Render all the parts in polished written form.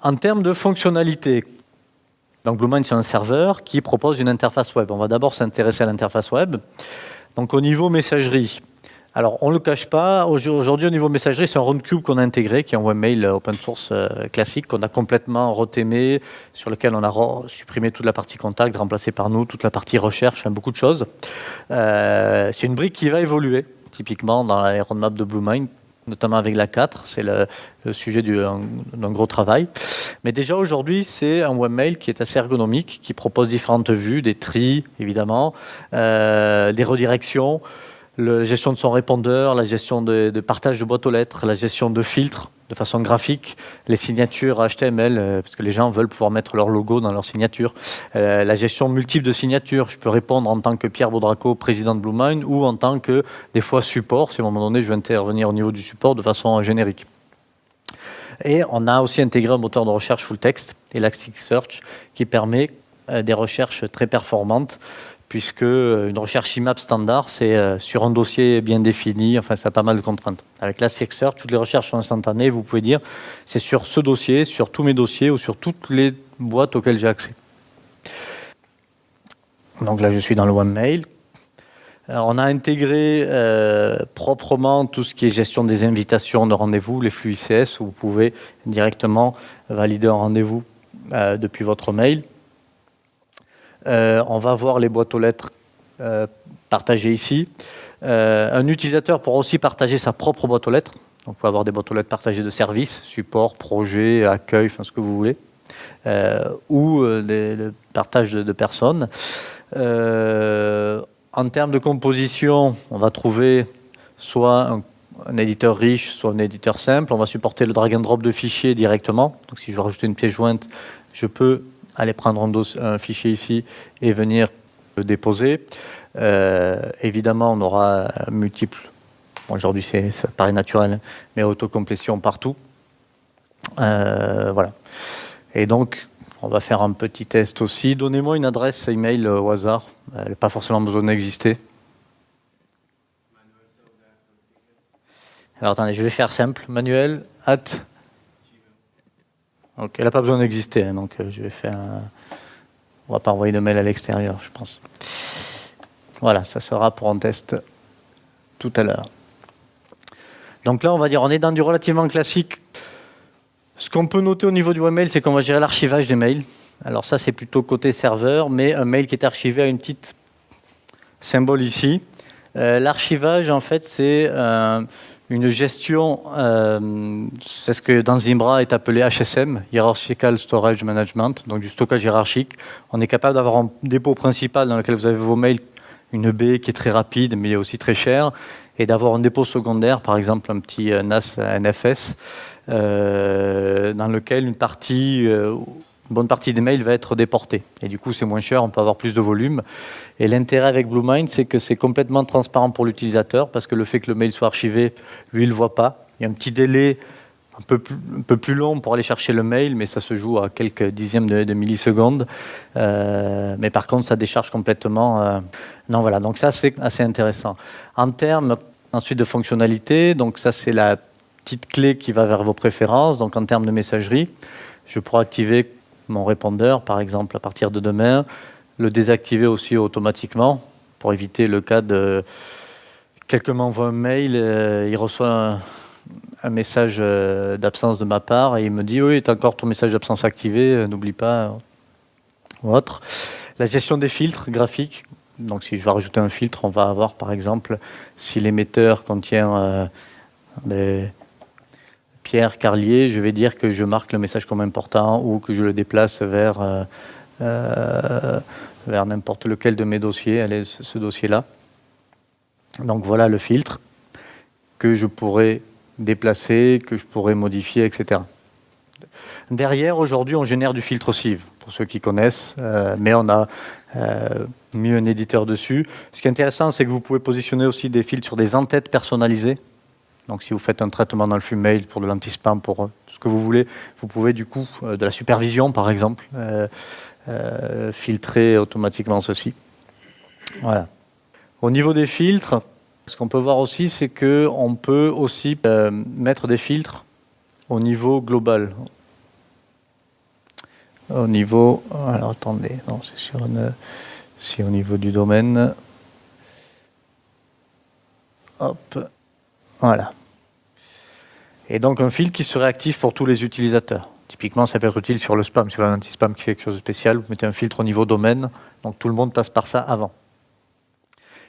En termes de fonctionnalité, donc BlueMind, c'est un serveur qui propose une interface web. On va d'abord s'intéresser à l'interface web. Donc au niveau messagerie, alors on ne le cache pas, aujourd'hui au niveau messagerie, c'est un Roundcube qu'on a intégré, qui est un webmail open source classique, qu'on a complètement retémé, sur lequel on a supprimé toute la partie contact, remplacé par nous, toute la partie recherche, beaucoup de choses. C'est une brique qui va évoluer, typiquement dans les roadmaps de BlueMind, notamment avec la 4, c'est le sujet d'un gros travail. Mais déjà aujourd'hui, c'est un webmail qui est assez ergonomique, qui propose différentes vues, des tris évidemment, des redirections, la gestion de son répondeur, la gestion de partage de boîtes aux lettres, la gestion de filtres de façon graphique, les signatures HTML, parce que les gens veulent pouvoir mettre leur logo dans leur signature, la gestion multiple de signatures. Je peux répondre en tant que Pierre Baudraco, président de BlueMind, ou en tant que, des fois, support, si à un moment donné, je veux intervenir au niveau du support de façon générique. Et on a aussi intégré un moteur de recherche full text, Elasticsearch, qui permet des recherches très performantes, puisque une recherche IMAP standard, c'est sur un dossier bien défini, enfin ça a pas mal de contraintes. Avec Elasticsearch, toutes les recherches sont instantanées, vous pouvez dire c'est sur ce dossier, sur tous mes dossiers ou sur toutes les boîtes auxquelles j'ai accès. Donc là je suis dans le webmail. Alors, on a intégré proprement tout ce qui est gestion des invitations de rendez-vous, les flux ICS, où vous pouvez directement valider un rendez-vous depuis votre mail. On va voir les boîtes aux lettres partagées ici. Un utilisateur pourra aussi partager sa propre boîte aux lettres. Donc, vous pouvez avoir des boîtes aux lettres partagées de services, support, projet, accueil, enfin ce que vous voulez, ou le partage de personnes. En termes de composition, on va trouver soit un éditeur riche, soit un éditeur simple. On va supporter le drag and drop de fichiers directement. Donc, si je veux rajouter une pièce jointe, je peux aller prendre un fichier ici et venir le déposer. Évidemment, on aura multiples. Bon, aujourd'hui, ça paraît naturel, mais autocomplétion partout. Voilà. Et donc, on va faire un petit test aussi. Donnez-moi une adresse email au hasard. Elle n'a pas forcément besoin d'exister. Alors, attendez, je vais faire simple. Manuel, @ Ok, elle n'a pas besoin d'exister, hein, donc je vais faire. On va pas envoyer de mail à l'extérieur, je pense. Voilà, ça sera pour un test tout à l'heure. Donc là, on va dire, on est dans du relativement classique. Ce qu'on peut noter au niveau du webmail, c'est qu'on va gérer l'archivage des mails. Alors ça, c'est plutôt côté serveur, mais un mail qui est archivé a une petite symbole ici. L'archivage, en fait, c'est une gestion, c'est ce que dans Zimbra est appelé HSM, Hierarchical Storage Management, donc du stockage hiérarchique. On est capable d'avoir un dépôt principal dans lequel vous avez vos mails, une baie qui est très rapide, mais aussi très chère, et d'avoir un dépôt secondaire, par exemple un petit NAS NFS, dans lequel une bonne partie des mails va être déportée. Et du coup, c'est moins cher, on peut avoir plus de volume. Et l'intérêt avec BlueMind, c'est que c'est complètement transparent pour l'utilisateur, parce que le fait que le mail soit archivé, lui, il ne le voit pas. Il y a un petit délai un peu plus long pour aller chercher le mail, mais ça se joue à quelques dixièmes de millisecondes. Mais par contre, ça décharge complètement. Non, voilà, donc ça, c'est assez intéressant. En termes ensuite de fonctionnalité, donc ça, c'est la petite clé qui va vers vos préférences. Donc en termes de messagerie, je pourrais activer mon répondeur, par exemple, à partir de demain, le désactiver aussi automatiquement pour éviter le cas de quelqu'un m'envoie un mail, il reçoit un message d'absence de ma part et il me dit oui, tu as encore ton message d'absence activé, n'oublie pas, ou autre. La gestion des filtres graphiques. Donc si je vais rajouter un filtre, on va avoir par exemple si l'émetteur contient Pierre Carlier, je vais dire que je marque le message comme important ou que je le déplace vers n'importe lequel de mes dossiers, elle est ce dossier-là. Donc voilà le filtre que je pourrais déplacer, que je pourrais modifier, etc. Derrière, aujourd'hui, on génère du filtre sieve, pour ceux qui connaissent, mais on a mis un éditeur dessus. Ce qui est intéressant, c'est que vous pouvez positionner aussi des filtres sur des en-têtes personnalisées. Donc si vous faites un traitement dans le flux mail pour de l'anti-spam, pour ce que vous voulez, vous pouvez du coup, de la supervision par exemple, filtrer automatiquement ceci. Voilà. Au niveau des filtres, ce qu'on peut voir aussi, c'est qu'on peut aussi mettre des filtres au niveau global. au niveau... Alors attendez, non, c'est sur une... C'est au niveau du domaine. Hop, voilà. Et donc un filtre qui serait actif pour tous les utilisateurs. Typiquement, ça peut être utile sur le spam, sur l'anti-spam qui fait quelque chose de spécial. Vous mettez un filtre au niveau domaine, donc tout le monde passe par ça avant.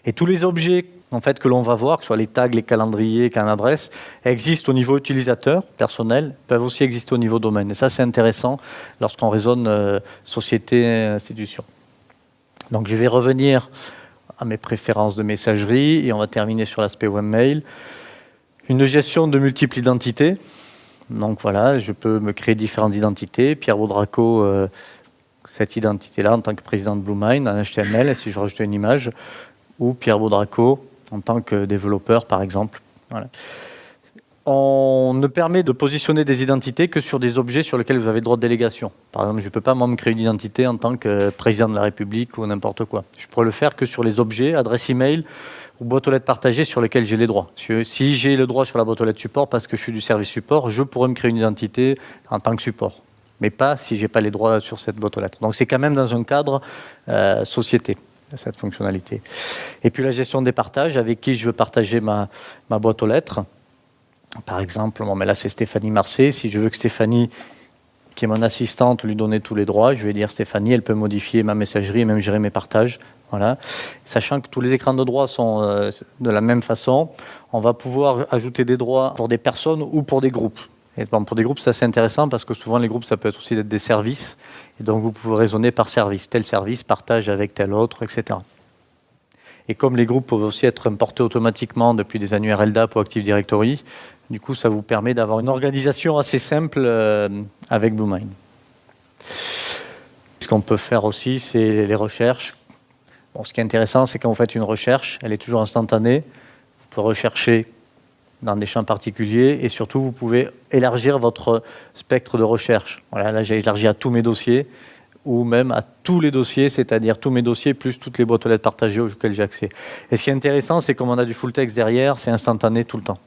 Et tous les objets en fait, que l'on va voir, que ce soit les tags, les calendriers, qu'un adresse, existent au niveau utilisateur, personnel, peuvent aussi exister au niveau domaine. Et ça, c'est intéressant lorsqu'on raisonne société-institution. Donc, je vais revenir à mes préférences de messagerie et on va terminer sur l'aspect webmail. Une gestion de multiples identités. Donc voilà, je peux me créer différentes identités. Pierre Baudraco, cette identité-là en tant que président de Bluemind, en HTML, et si je rajoute une image, ou Pierre Baudraco en tant que développeur, par exemple. Voilà. On ne permet de positionner des identités que sur des objets sur lesquels vous avez droit de délégation. Par exemple, je ne peux pas moi me créer une identité en tant que président de la République ou n'importe quoi. Je pourrais le faire que sur les objets, adresse email ou boîte aux lettres partagée sur lesquelles j'ai les droits. Si j'ai le droit sur la boîte aux lettres support parce que je suis du service support, je pourrais me créer une identité en tant que support. Mais pas si je n'ai pas les droits sur cette boîte aux lettres. Donc c'est quand même dans un cadre société, cette fonctionnalité. Et puis la gestion des partages, avec qui je veux partager ma boîte aux lettres. Par exemple, bon, mais là c'est Stéphanie Marcet. Si je veux que Stéphanie, qui est mon assistante, lui donner tous les droits, je vais dire Stéphanie, elle peut modifier ma messagerie et même gérer mes partages. Voilà. Sachant que tous les écrans de droits sont de la même façon, on va pouvoir ajouter des droits pour des personnes ou pour des groupes. Et bon, pour des groupes, c'est assez intéressant parce que souvent les groupes, ça peut être aussi des services. Et donc vous pouvez raisonner par service. Tel service partage avec tel autre, etc. Et comme les groupes peuvent aussi être importés automatiquement depuis des annuaires LDAP ou Active Directory, du coup, ça vous permet d'avoir une organisation assez simple avec Bluemind. Ce qu'on peut faire aussi, c'est les recherches. Bon, ce qui est intéressant, c'est quand vous faites une recherche, elle est toujours instantanée. Vous pouvez rechercher dans des champs particuliers et surtout, vous pouvez élargir votre spectre de recherche. Voilà, là, j'ai élargi à tous mes dossiers ou même à tous les dossiers, c'est-à-dire tous mes dossiers plus toutes les boîtes aux lettres partagées auxquelles j'ai accès. Et ce qui est intéressant, c'est comme on a du full text derrière, c'est instantané tout le temps.